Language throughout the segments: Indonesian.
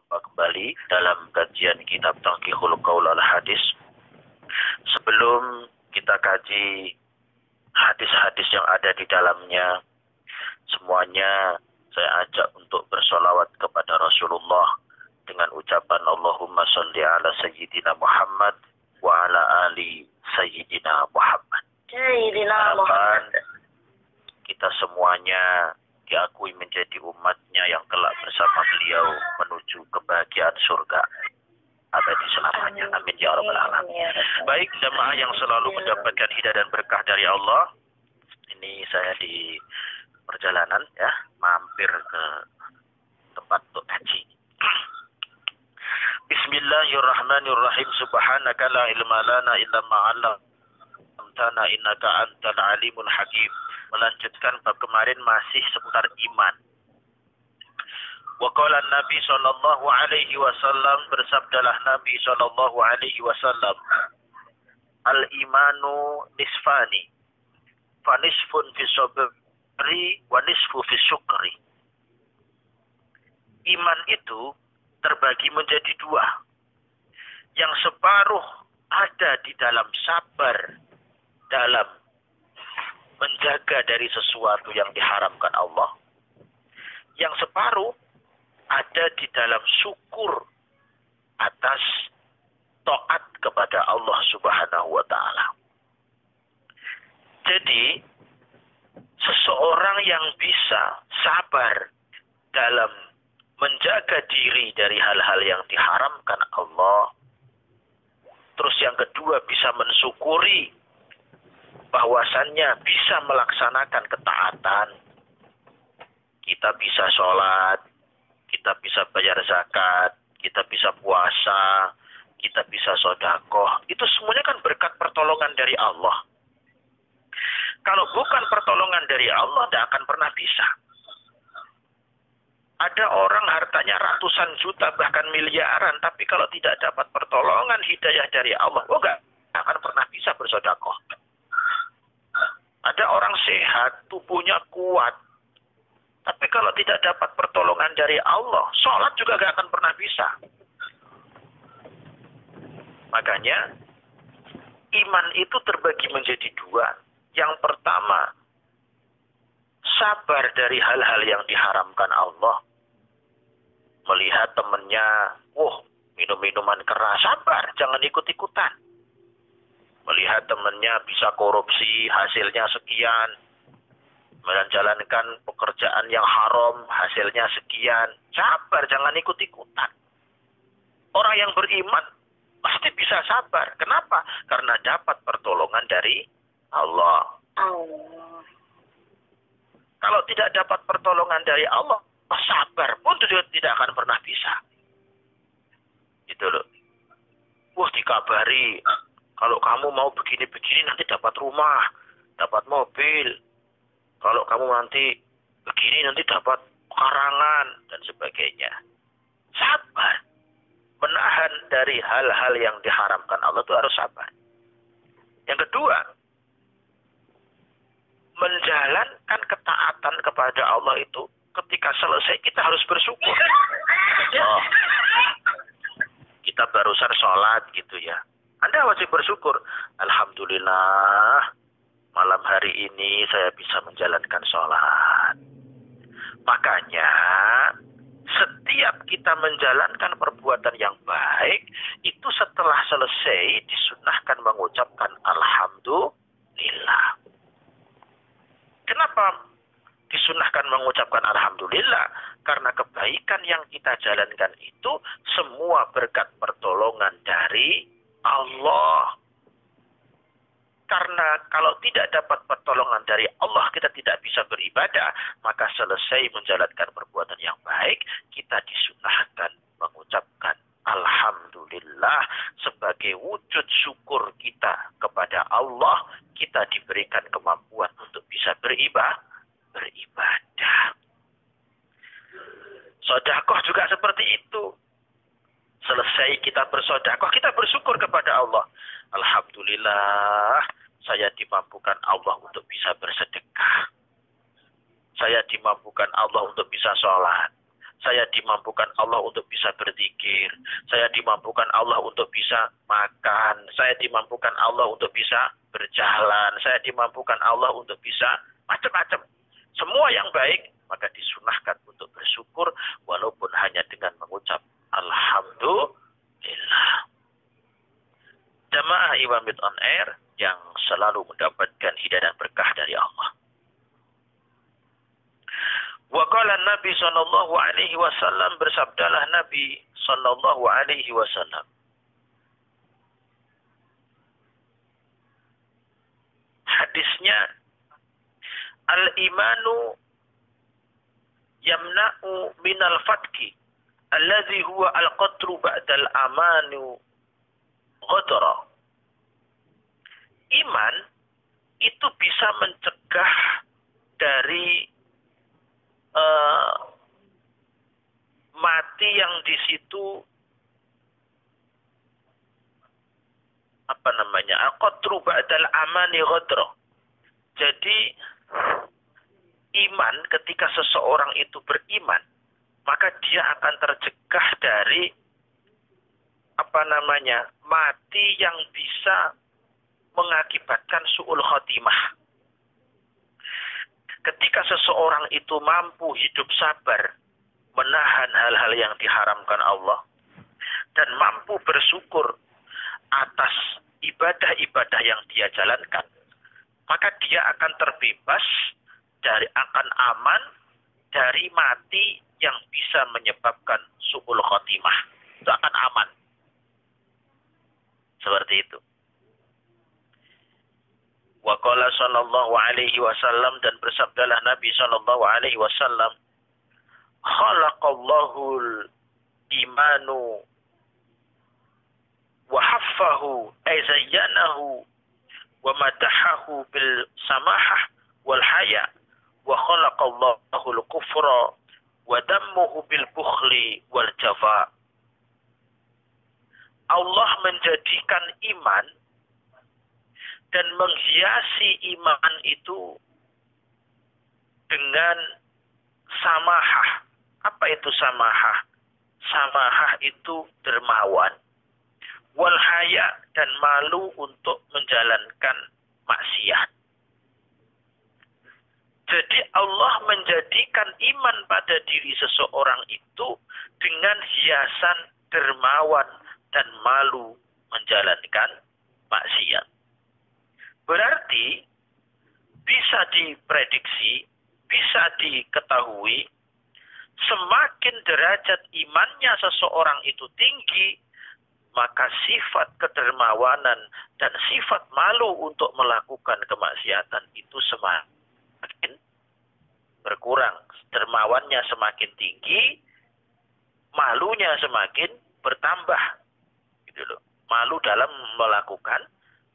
berjumpa kembali dalam kajian kitab Taqihul Qaul al Hadis. Sebelum kita kaji hadis-hadis yang ada di dalamnya, semuanya saya ajak untuk bersolawat kepada Rasulullah dengan ucapan Allahumma sholli ala Sayyidina Muhammad wa ala ali Sayyidina Muhammad. Harapan kita semuanya diakui menjadi umatnya yang kelak bersama beliau menuju kebahagiaan surga abadi selamanya. Amin ya rabbal alamin. Baik jemaah yang selalu mendapatkan hidayah dan berkah dari Allah. Ini saya di perjalanan ya, mampir ke tempat untuk haji. Bismillahirrahmanirrahim. Subhanaka la ilma lana illa ma 'allamtana innaka antal alimul hakim. Melanjutkan bab kemarin masih seputar iman. Wa qala Nabi sallallahu alaihi wasallam, bersabdalah Nabi sallallahu alaihi wasallam, al imanu nisfani, fa nisfun fi sabri wa nisfu fi syukri. Iman itu terbagi menjadi dua. Yang separuh ada di dalam sabar, dalam menjaga dari sesuatu yang diharamkan Allah. Yang separuh ada di dalam syukur atas taat kepada Allah Subhanahu wa taala. Jadi seseorang yang bisa sabar dalam menjaga diri dari hal-hal yang diharamkan Allah, terus yang kedua bisa mensyukuri bahwasannya bisa melaksanakan ketaatan. Kita bisa sholat, kita bisa bayar zakat, kita bisa puasa, kita bisa sedekah. Itu semuanya kan berkat pertolongan dari Allah. Kalau bukan pertolongan dari Allah, tidak akan pernah bisa. Ada orang hartanya ratusan juta, bahkan miliaran, tapi kalau tidak dapat pertolongan hidayah dari Allah, enggak akan pernah bisa bersedekah. Ada orang sehat, tubuhnya kuat. Tapi kalau tidak dapat pertolongan dari Allah, sholat juga gak akan pernah bisa. Makanya, iman itu terbagi menjadi dua. Yang pertama, sabar dari hal-hal yang diharamkan Allah. Melihat temannya, minum minuman keras, sabar, jangan ikut-ikutan. Melihat temannya bisa korupsi, hasilnya sekian. Menjalankan pekerjaan yang haram, hasilnya sekian. Sabar, jangan ikut-ikutan. Orang yang beriman pasti bisa sabar. Kenapa? Karena dapat pertolongan dari Allah. Kalau tidak dapat pertolongan dari Allah, sabar pun tidak akan pernah bisa. Gitu loh. Dikabari, kalau kamu mau begini-begini nanti dapat rumah, dapat mobil. Kalau kamu nanti begini nanti dapat karangan dan sebagainya. Sabar. Menahan dari hal-hal yang diharamkan Allah itu harus sabar. Yang kedua, menjalankan ketaatan kepada Allah itu ketika selesai kita harus bersyukur. Kita barusan sholat gitu ya. Anda wajib bersyukur. Alhamdulillah, malam hari ini saya bisa menjalankan sholat. Makanya, setiap kita menjalankan perbuatan yang baik, itu setelah selesai disunahkan mengucapkan Alhamdulillah. Kenapa disunahkan mengucapkan Alhamdulillah? Karena kebaikan yang kita jalankan itu semua berkat pertolongan dari Allah. Karena kalau tidak dapat pertolongan dari Allah, kita tidak bisa beribadah. Maka selesai menjalankan perbuatan yang baik, kita disunahkan mengucapkan Alhamdulillah sebagai wujud syukur kita kepada Allah. Kita diberikan kemampuan untuk bisa beribadah. Sedekah juga seperti itu. Selesai kita bersedekah, kita bersyukur kepada Allah. Alhamdulillah, saya dimampukan Allah untuk bisa bersedekah. Saya dimampukan Allah untuk bisa sholat. Saya dimampukan Allah untuk bisa berzikir. Saya dimampukan Allah untuk bisa makan. Saya dimampukan Allah untuk bisa berjalan. Saya dimampukan Allah untuk bisa macam-macam. Semua yang baik, maka disunahkan untuk bersyukur walaupun hanya dengan mengucap Alhamdulillah. Jamaah Imam on Air yang selalu mendapatkan hidayah dan berkah dari Allah. Wa qala Nabi sallallahu alaihi wasallam, bersabdalah Nabi sallallahu alaihi wasallam, hadisnya, al-imanu yamna'u minal fatki alladhi huwa al-qatru ba'dal amanu ghadra. Iman itu bisa mencegah dari mati yang di situ al-qatru ba'dal amani ghadra. Jadi iman, ketika seseorang itu beriman, maka dia akan tercegah dari mati yang bisa mengakibatkan su'ul khotimah. Ketika seseorang itu mampu hidup sabar, menahan hal-hal yang diharamkan Allah, dan mampu bersyukur atas ibadah-ibadah yang dia jalankan, maka dia akan terbebas akan aman dari mati yang bisa menyebabkan su'ul khotimah. Itu akan aman. Seperti itu. Wa qala sallallahu alaihi wasallam, dan bersabdalah Nabi sallallahu alaihi wasallam, khalaqallahul imanu wa haffahu ay zayyanahu wa madahahu bil samahah wal haya wa khalaqallahul kufra wa dammuhu bil bukhli wal jafa. Allah menjadikan iman dan menghiasi iman itu dengan samahah. Apa itu samahah? Samahah itu dermawan. Wal haya, dan malu untuk menjalankan maksiat. Jadi Allah menjadikan iman pada diri seseorang itu dengan hiasan dermawan dan malu menjalankan maksiat. Berarti bisa diprediksi, bisa diketahui, semakin derajat imannya seseorang itu tinggi, maka sifat kedermawanan dan sifat malu untuk melakukan kemaksiatan itu semakin berkurang. Dermawannya semakin tinggi, malunya semakin bertambah. Gitu loh. Malu dalam melakukan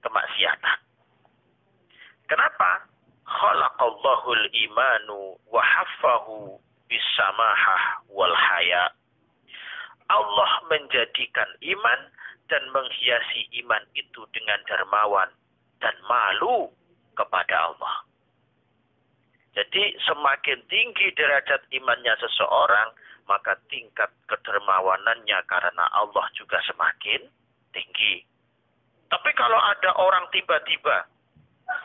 kemaksiatan. Kenapa? Khalaqallahul imanu wa haffahu bisamahah wal haya. Allah menjadikan iman dan menghiasi iman itu dengan dermawan dan malu kepada Allah. Jadi semakin tinggi derajat imannya seseorang, maka tingkat kedermawanannya karena Allah juga semakin tinggi. Tapi kalau ada orang tiba-tiba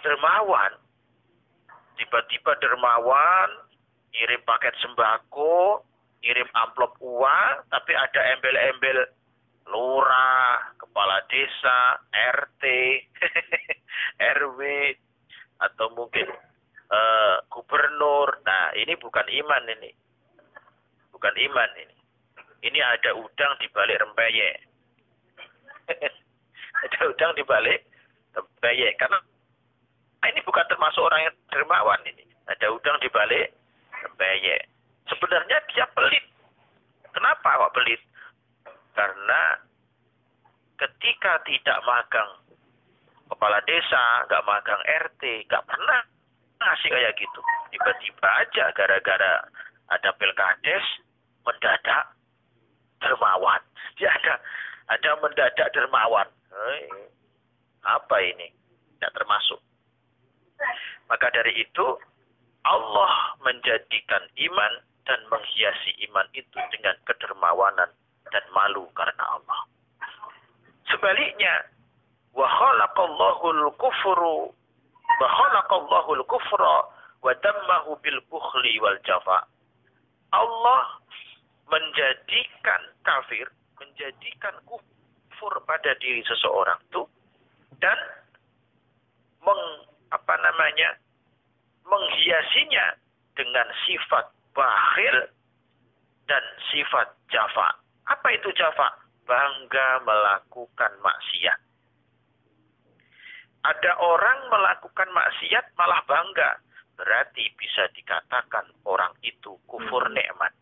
dermawan, ngirim paket sembako, ngirim amplop uang, tapi ada embel-embel lurah, kepala desa, RT, RW, atau mungkin gubernur. Nah, ini bukan iman ini. Bukan iman ini. Ini ada udang di balik rempeyek. Ada udang di balik rempeyek. Karena ini bukan termasuk orang yang dermawan ini. Ada udang di balik rempeyek. Sebenarnya dia pelit. Kenapa kok pelit? Karena ketika tidak magang kepala desa, nggak magang RT, nggak pernah ngasih kayak gitu. Tiba-tiba aja gara-gara ada pilkades, mendadak dermawan. Ya ada mendadak dermawan. Apa ini? Tidak termasuk. Maka dari itu Allah menjadikan iman dan menghiasi iman itu dengan kedermawanan dan malu karena Allah. Sebaliknya, wa khalaqallahu al-kufra wa dammahu bil bukhli wal jafa. Allah menjadikan kafir, menjadikan kufur pada diri seseorang itu dan menghiasinya dengan sifat bakhil dan sifat jafa. Apa itu jafa? Bangga melakukan maksiat. Ada orang melakukan maksiat malah bangga. Berarti bisa dikatakan orang itu kufur nikmat.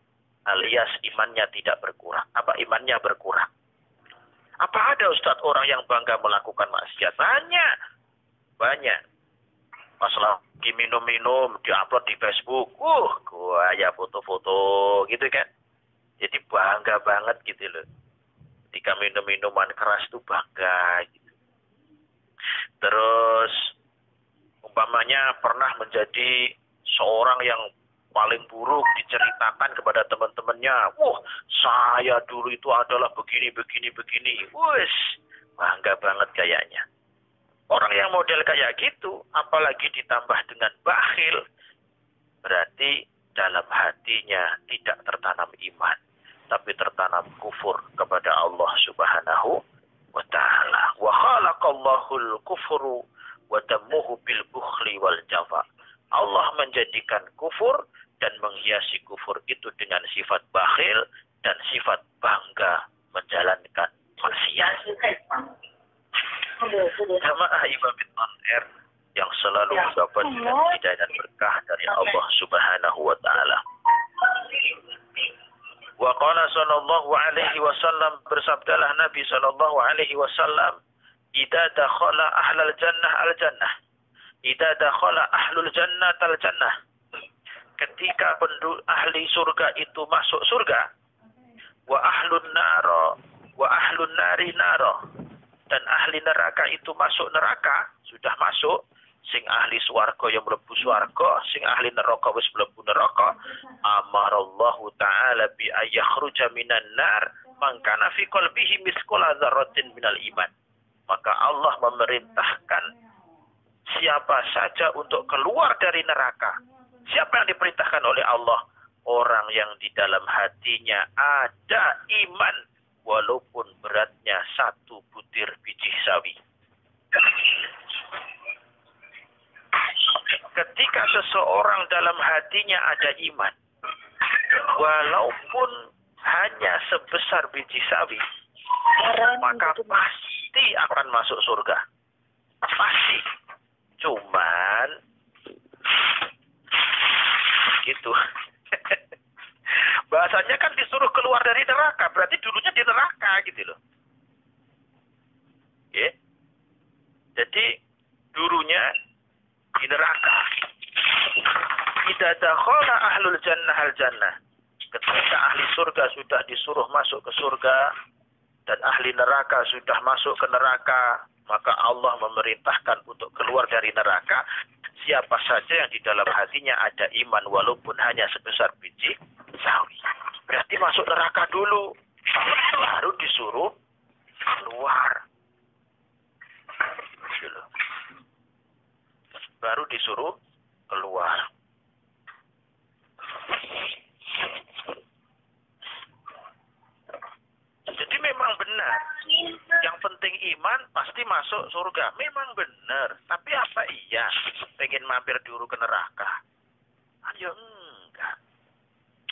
Alias imannya tidak berkurang. Apa imannya berkurang? Apa ada Ustaz orang yang bangga melakukan maksiat? Banyak. Banyak. Pas lagi minum-minum, diupload di Facebook. Gua ya foto-foto gitu kan. Jadi bangga banget gitu loh. Ketika minum minuman keras itu bangga gitu. Terus umpamanya pernah menjadi seorang yang paling buruk diceritakan kepada teman-temannya. Saya dulu itu adalah begini. Wus, bangga banget kayaknya. Orang yang model kayak gitu, apalagi ditambah dengan bakhil, berarti dalam hatinya tidak tertanam iman, tapi tertanam kufur kepada Allah Subhanahu wa ta'ala. Wa khalaqallahu al-kufru wa dammuhu bil bukhli wal jafa. Allah menjadikan kufur dan menghiasi kufur itu dengan sifat bakhil dan sifat bangga menjalankan maksiat. Jamaah Ibadah On-Air yang selalu mendapatkan hidayah dan berkah dari Allah Subhanahu wa ta'ala. Wa qala sallallahu alaihi wasallam, bersabdalah Nabi sallallahu alaihi wasallam, idza dakhala ahlul jannah al-jannah, idza dakhala ahlul jannah al-jannah. Ketika ahli surga itu masuk surga, wa ahlun nari naro, dan ahli neraka itu masuk neraka, sudah masuk, sing ahli swarga yang mlebu swarga, sing ahli neraka wis mlebu neraka, amarallahu ta'ala bi ayakhruja minan nar man kana fi qalbihi mithqala dzarratin minal iman. Maka Allah memerintahkan siapa saja untuk keluar dari neraka. Siapa yang diperintahkan oleh Allah? Orang yang di dalam hatinya ada iman, walaupun beratnya 1 butir biji sawi. Ketika seseorang dalam hatinya ada iman, walaupun hanya sebesar biji sawi, maka pasti akan masuk surga. Pasti. Cuman gitu. Bahasanya kan disuruh keluar dari neraka, berarti dulunya di neraka gitu loh. Ya. Jadi dulunya di neraka. Idza dakhala ahlul jannah al-jannah. Ketika ahli surga sudah disuruh masuk ke surga dan ahli neraka sudah masuk ke neraka, maka Allah memerintahkan untuk keluar dari neraka siapa saja yang di dalam hatinya ada iman walaupun hanya sebesar biji sawi. Berarti masuk neraka dulu, baru disuruh keluar. Baru disuruh keluar. Jadi memang benar. Yang penting iman pasti masuk surga. Memang benar. Tapi apa iya pengen mampir dulu ke neraka? Ayo enggak.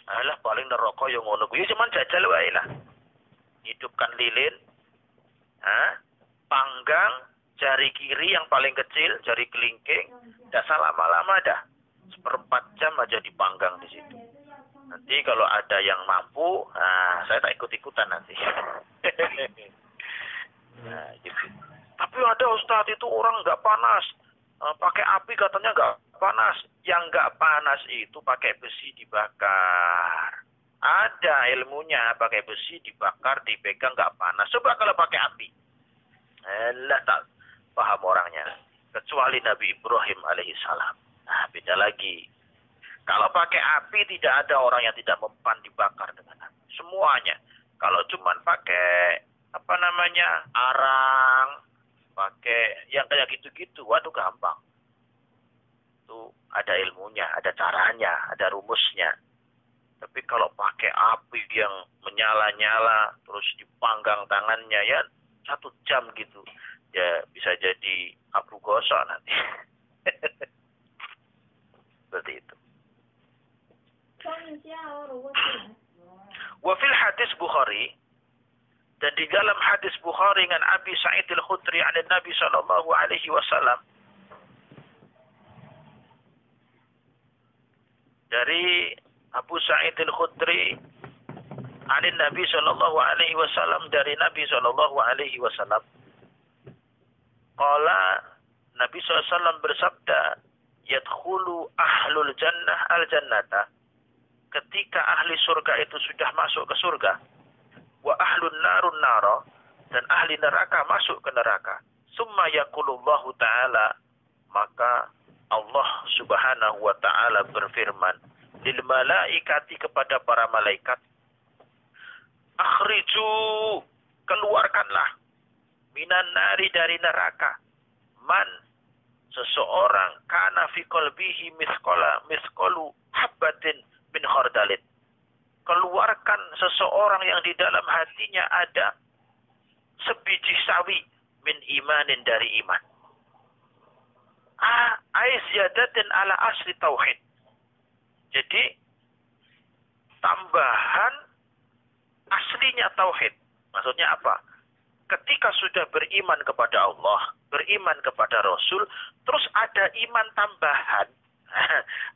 Alah paling neraka yang ngono kuwi cuman jajal wae lah. Hidupkan lilin. Panggang jari kiri yang paling kecil, jari kelingking, enggak salah lama-lama dah. 1/4 jam aja dipanggang di situ. Nanti kalau ada yang mampu, saya tak ikut-ikutan nanti. Nah, gitu. Tapi ada Ustadz itu orang nggak panas, pakai api katanya nggak panas. Yang nggak panas itu pakai besi dibakar. Ada ilmunya, pakai besi dibakar, dipegang nggak panas. Coba kalau pakai api, tak paham orangnya. Kecuali Nabi Ibrahim alaihissalam. Nah, beda lagi. Kalau pakai api tidak ada orang yang tidak mempan dibakar dengan api. Semuanya. Kalau cuman pakai apa namanya arang, pakai yang kayak gitu-gitu, waduh gampang. Itu ada ilmunya, ada caranya, ada rumusnya. Tapi kalau pakai api yang menyala-nyala, terus dipanggang tangannya ya 1 jam gitu, ya bisa jadi abu gosok nanti. Seperti itu. Wa fil hadis Bukhari, dan di dalam hadis Bukhari dengan Abi Sa'id al-Khudri an Nabi sallallahu alaihi wasallam, dari Abu Sa'id al-Khudri an Nabi sallallahu alaihi wasallam, dari Nabi sallallahu alaihi wasallam, qala, Nabi SAW bersabda, yadkhulu ahlul jannah al-jannata, ketika ahli surga itu sudah masuk ke surga, wa ahlun narun naro, dan ahli neraka masuk ke neraka, summa yaqulullahu ta'ala, maka Allah subhanahu wa ta'ala berfirman, lil malaikati, kepada para malaikat, akhriju, keluarkanlah, minan nari, dari neraka, man, seseorang, kana fi qalbihi misqalu habbatin min khardalin, keluarkan seseorang yang di dalam hatinya ada sebiji sawi min imanin, dari iman. Aisyadatin ala asli tauhid. Jadi tambahan aslinya tauhid. Maksudnya apa? Ketika sudah beriman kepada Allah, beriman kepada Rasul, terus ada iman tambahan.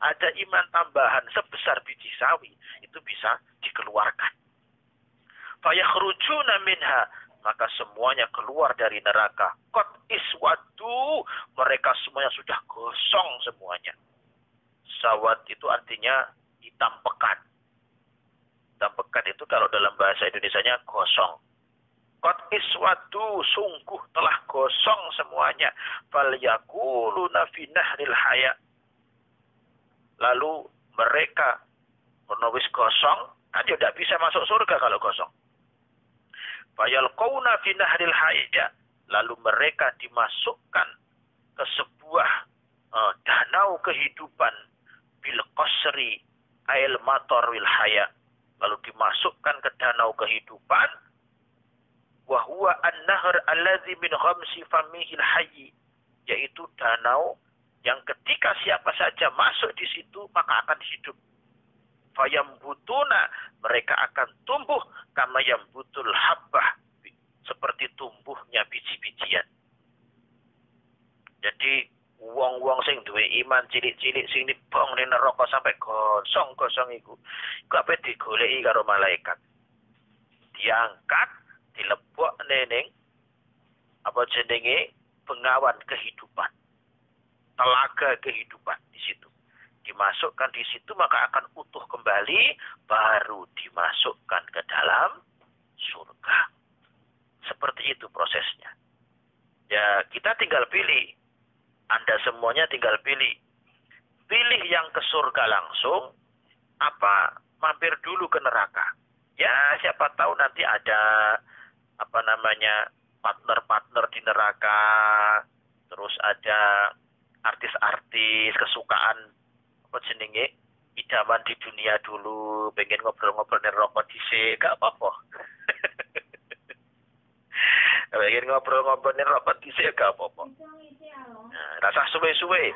Ada iman tambahan sebesar biji sawi, itu bisa dikeluarkan. Fayakhrujuna minha, maka semuanya keluar dari neraka. Qad iswadu, mereka semuanya sudah gosong semuanya. Sawat itu artinya hitam pekat. Hitam pekat itu kalau dalam bahasa Indonesianya gosong. Qad iswadu, sungguh telah gosong semuanya. Fal yaquluna fi nahril haya, lalu mereka menowis gosong, kan dia tidak bisa masuk surga kalau gosong. Fayalqauna fi nahril haya, lalu mereka dimasukkan ke sebuah danau kehidupan, bil qasri ail matar wil haya, lalu dimasukkan ke danau kehidupan, wa huwa an-nahr alladzi min khamsi famihil hayy, yaitu danau yang ketika siapa saja masuk di situ maka akan hidup. Fayambutuna, mereka akan tumbuh, kama yambutul habbah, seperti tumbuhnya biji-bijian. Jadi wong-wong sing duwe iman cilik-cilik sing nibong ning neraka sampai gosong-gosong iku ape digoleki karo malaikat. Diangkat, dilebokne ning apa jenenge bengawan kehidupan. Telaga kehidupan di situ. Dimasukkan di situ maka akan utuh kembali, baru dimasukkan ke dalam surga. Seperti itu prosesnya. Ya, kita tinggal pilih. Anda semuanya tinggal pilih. Pilih yang ke surga langsung, apa mampir dulu ke neraka. Ya, siapa tahu nanti ada apa namanya partner-partner di neraka, terus ada artis-artis kesukaan apa jenenge idaman di dunia dulu, pengen ngobrol-ngobrol ning rokok dhisik, gak apa-apa. Pengen ngobrol-ngobrol ning rokok dhisik gak apa-apa. Nah, rasa suwe-suwe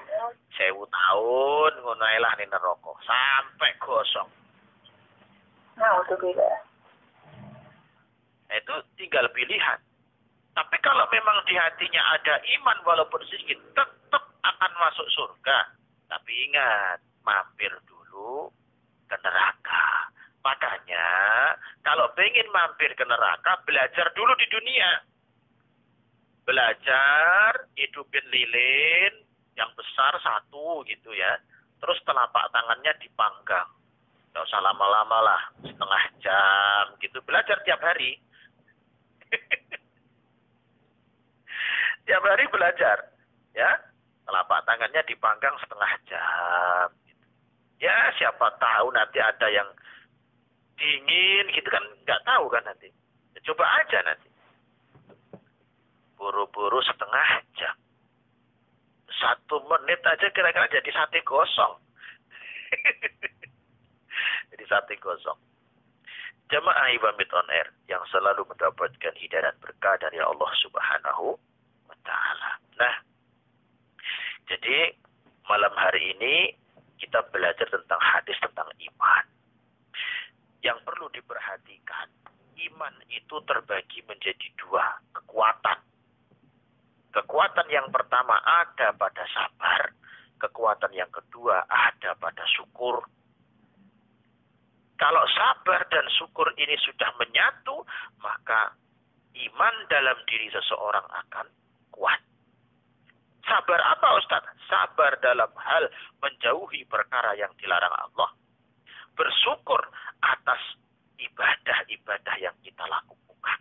1000 tahun ngono ae lah ning neraka sampai gosong. Nah, itu beda. Itu tinggal pilihan. Tapi kalau memang di hatinya ada iman walaupun sedikit, tetap akan masuk surga. Tapi ingat, mampir dulu ke neraka. Makanya, kalau pengen mampir ke neraka, belajar dulu di dunia. Belajar, hidupin lilin yang besar 1 gitu ya. Terus telapak tangannya dipanggang. Gak usah lama-lama lah, setengah jam gitu. Belajar tiap hari. Tiap hari belajar, ya. Telapak tangannya dipanggang setengah jam. Gitu. Ya siapa tahu nanti ada yang dingin gitu kan, nggak tahu kan nanti. Ya, coba aja nanti. Buru-buru setengah jam. 1 menit aja kira-kira jadi sate gosong. Jadi sate gosong. Jamaah Ibamit on Air yang selalu mendapatkan hidayah berkah dari Allah Subhanahu wa Ta'ala. Nah, jadi malam hari ini kita belajar tentang hadis tentang iman. Yang perlu diperhatikan, iman itu terbagi menjadi 2 kekuatan. Kekuatan yang pertama ada pada sabar, kekuatan yang kedua ada pada syukur. Kalau sabar dan syukur ini sudah menyatu, maka iman dalam diri seseorang akan kuat. Sabar apa Ustaz? Sabar dalam hal menjauhi perkara yang dilarang Allah. Bersyukur atas ibadah-ibadah yang kita lakukan.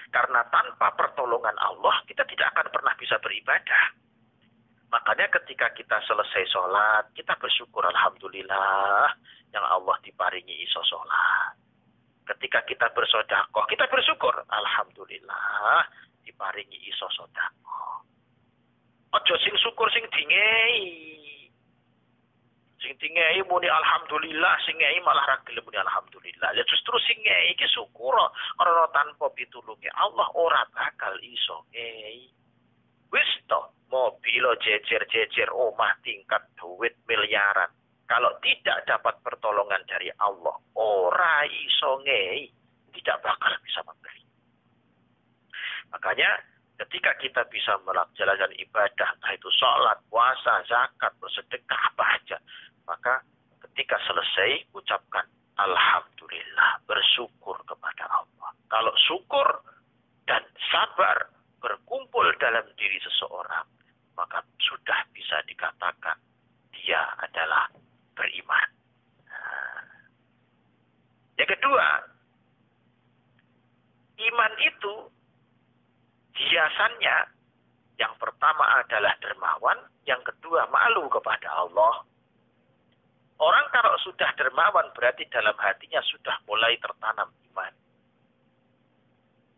Karena tanpa pertolongan Allah, kita tidak akan pernah bisa beribadah. Makanya ketika kita selesai sholat, kita bersyukur Alhamdulillah yang Allah diparingi iso sholat. Ketika kita bersodakoh, kita bersyukur Alhamdulillah diparingi iso sodakoh. Ojo sing syukur sing dingei. Sing dingei muni Alhamdulillah, sing ngei malah ra gelem muni Alhamdulillah. Ya justru sing ngei iki syukur karena tanpa pitulunge Allah ora bakal iso ngei. Wis to, mobil jejer-jejer, omah tingkat duit miliaran. Kalau tidak dapat pertolongan dari Allah, ora iso ngei, tidak bakal bisa memberi. Makanya ketika kita bisa melaksanakan ibadah, entah itu sholat, puasa, zakat, bersedekah, apa aja, maka ketika selesai ucapkan Alhamdulillah, bersyukur kepada Allah. Kalau syukur dan sabar berkumpul dalam diri seseorang, maka sudah bisa dikatakan dia adalah beriman. Yang kedua, iman itu hiasannya yang pertama adalah dermawan, yang kedua malu kepada Allah. Orang kalau sudah dermawan berarti dalam hatinya sudah mulai tertanam iman.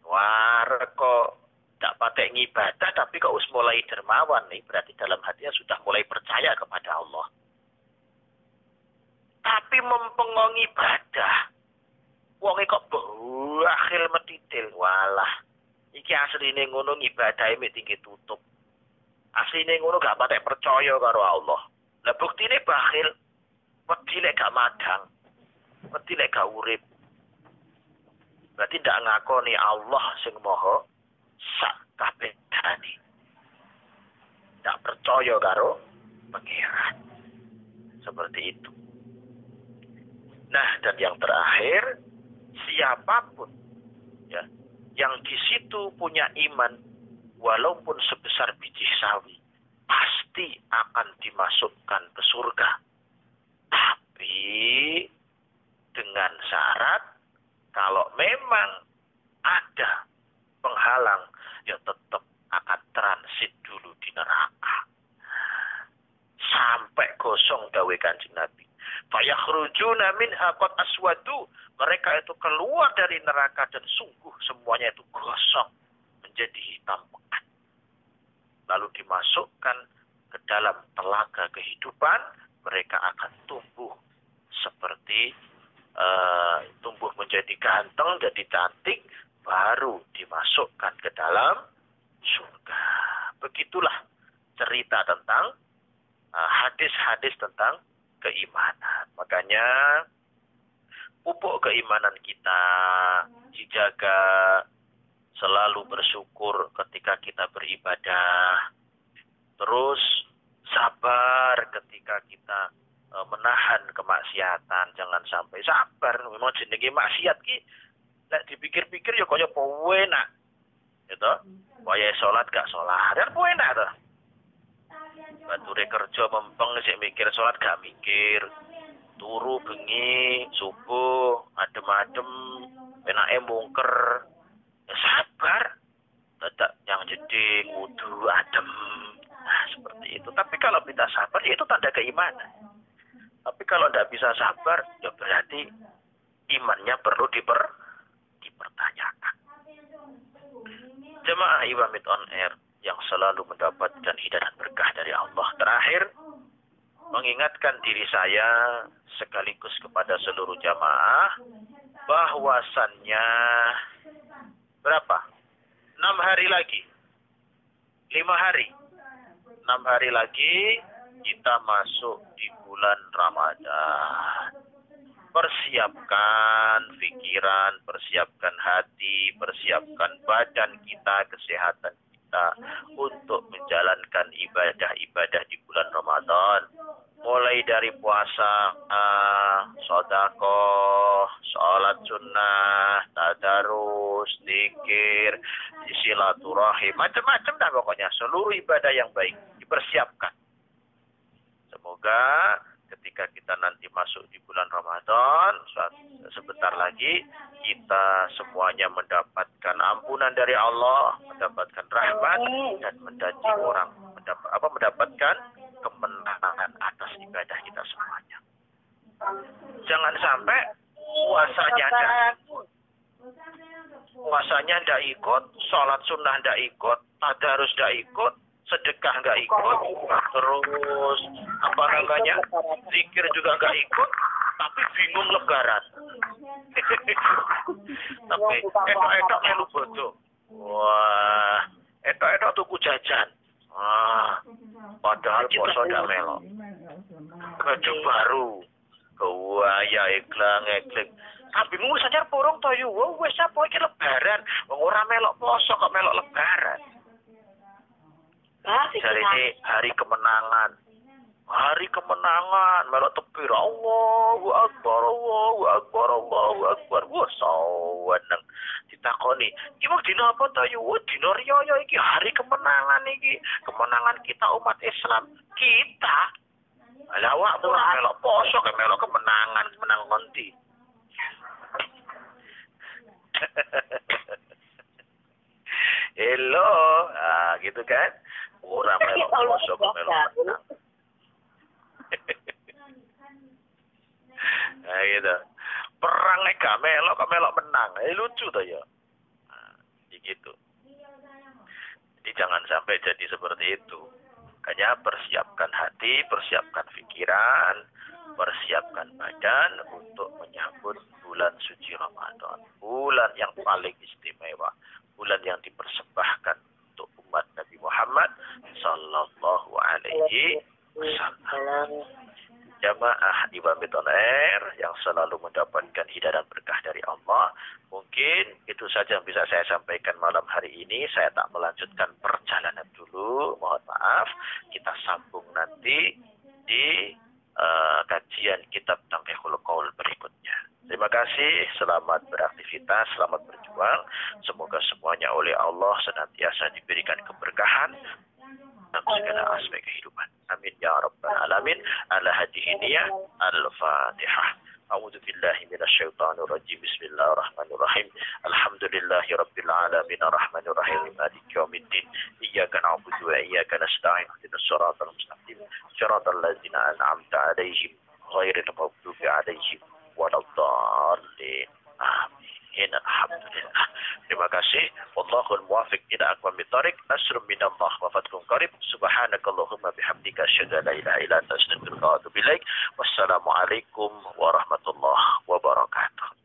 Wah, kok tidak pakai ngibadah tapi kok mulai dermawan nih, berarti dalam hatinya sudah mulai percaya kepada Allah. Tapi mempengong ibadah, wonge kok bakhil metitil, walah. Iki asline ngono ngibadahe mek tinggi tutup. Asline ngono gak patek percaya karo Allah. Lah buktine bakhil, wedi lek gak madang, wedi lek gak urip. Berarti ndak ngakoni Allah sing maha sak kabehane. Ndak percaya karo pangeran. Seperti itu. Nah, dan yang terakhir, siapapun ya yang di situ punya iman, walaupun sebesar biji sawi, pasti akan dimasukkan ke surga. Tapi dengan syarat, kalau memang ada penghalang, ya tetap akan transit dulu di neraka. Sampai gosong dawe Kanjeng Nabi. Fayakhrujuna minha qad aswadu. Mereka itu keluar dari neraka dan sungguh semuanya itu gosong menjadi hitam pekat. Lalu dimasukkan ke dalam telaga kehidupan, mereka akan tumbuh seperti tumbuh menjadi ganteng, jadi cantik, baru dimasukkan ke dalam surga. Begitulah cerita tentang hadis-hadis tentang keimanan. Makanya pupuk keimanan kita dijaga, selalu bersyukur ketika kita beribadah, terus sabar ketika kita menahan kemaksiatan, jangan sampai sabar. Memang jenenge maksiat ki nek dipikir-pikir ya kaya penak. Gitu. Waya salat gak salat, kan penak to. Bature kerja mempeng sik mikir salat gak mikir. Turu bengi, subuh, adem-adem, enake mungker. Ya sabar. Dadak yang jeding, wudu, adem. Nah, seperti itu. Tapi kalau kita sabar, ya itu tanda keimanan. Tapi kalau tidak bisa sabar, ya berarti imannya perlu dipertanyakan. Jemaah Iwamit on Air yang selalu mendapatkan hidayah berkah dari Allah. Terakhir, mengingatkan diri saya sekaligus kepada seluruh jamaah bahwasannya berapa? 6 hari lagi. 5 hari. 6 hari lagi kita masuk di bulan Ramadan. Persiapkan pikiran, persiapkan hati, persiapkan badan kita, kesehatan kita untuk menjalankan ibadah-ibadah di bulan Ramadan. Mulai dari puasa, sedekah, salat sunnah, tadarus, zikir, silaturahim, macam-macam dah pokoknya. Seluruh ibadah yang baik dipersiapkan. Semoga ketika kita nanti masuk di bulan Ramadan, sebentar lagi kita semuanya mendapatkan ampunan dari Allah, mendapatkan rahmat dan mendapatkan kemenangan atas ibadah kita semuanya. Jangan sampai puasanya ndak ikut, sholat sunnah ndak ikut, tadarus ndak ikut, sedekah nggak ikut, terus zikir juga nggak ikut, tapi bingung lebaran. Tapi etok melu bojo. Wah, etok tuku jajan. Padahal poso ndak melok. Baju baru. Gaya eklang. Tapi bingung saja porong to yo. Wes apa iki lebaran? Wong ora melok poso kok melok lebaran. Jadi ini hari kemenangan. Hari kemenangan. Melok tepir. Allahu Akbar, Allahu Akbar, Allahu Akbar. Wah, saweneng. Ditakoni, iki wong dina apa ta yo? Dina riyaya iki, hari kemenangan iki. Kemenangan kita umat Islam. Kita. Lah awakmu melok poso ke melok kemenangan, menang konti. Hello. Gitu kan? Orang melok poso kok melok menang. Nah gitu. Perang gak melok kok melok menang. Lucu tuh ya. Gitu. Jadi jangan sampai jadi seperti itu. Makanya persiapkan hati, persiapkan pikiran, persiapkan badan untuk menyambut bulan suci Ramadan. Bulan yang paling istimewa. Bulan yang dipersembahkan untuk umat Nabi Muhammad sallallahu alaihi wasallam. Jamaah di Iwamit on Air yang selalu mendapatkan hidayah dan berkah dari Allah. Mungkin itu saja yang bisa saya sampaikan malam hari ini. Saya tak melanjutkan perjalanan dulu. Mohon maaf. Kita sambung nanti di kajian kitab Tanqihul Qaul berikutnya. Terima kasih. Selamat beraktivitas. Selamat berjuang. Semoga semuanya oleh Allah senantiasa diberikan keberkahan dalam segala aspek kehidupan. Amin ya rabbal alamin. Ala hadhihi niyah al-Fatihah. A'udzu billahi minasyaitonir rajim. Bismillahirrahmanirrahim. Alhamdulillahi rabbil alamin arrahmanir rahim maliki yaumiddin. Iyyaka na'budu wa iyyaka nasta'in. Ihdinas siratal mustaqim. Siratal ladzina an'amta 'alaihim ghairil maghdubi 'alaihim waladdallin. Amin. Alhamdulillah. Terima kasih. Wallahul muwaffiq ila aqwamit thoriq. Nasrun minallah wa fathun qarib. Subhanakallahumma bihamdika asyhadu an la ilaha illa anta astaghfiruka wa atubu ilaik. Wassalamualaikum warahmatullahi wabarakatuh.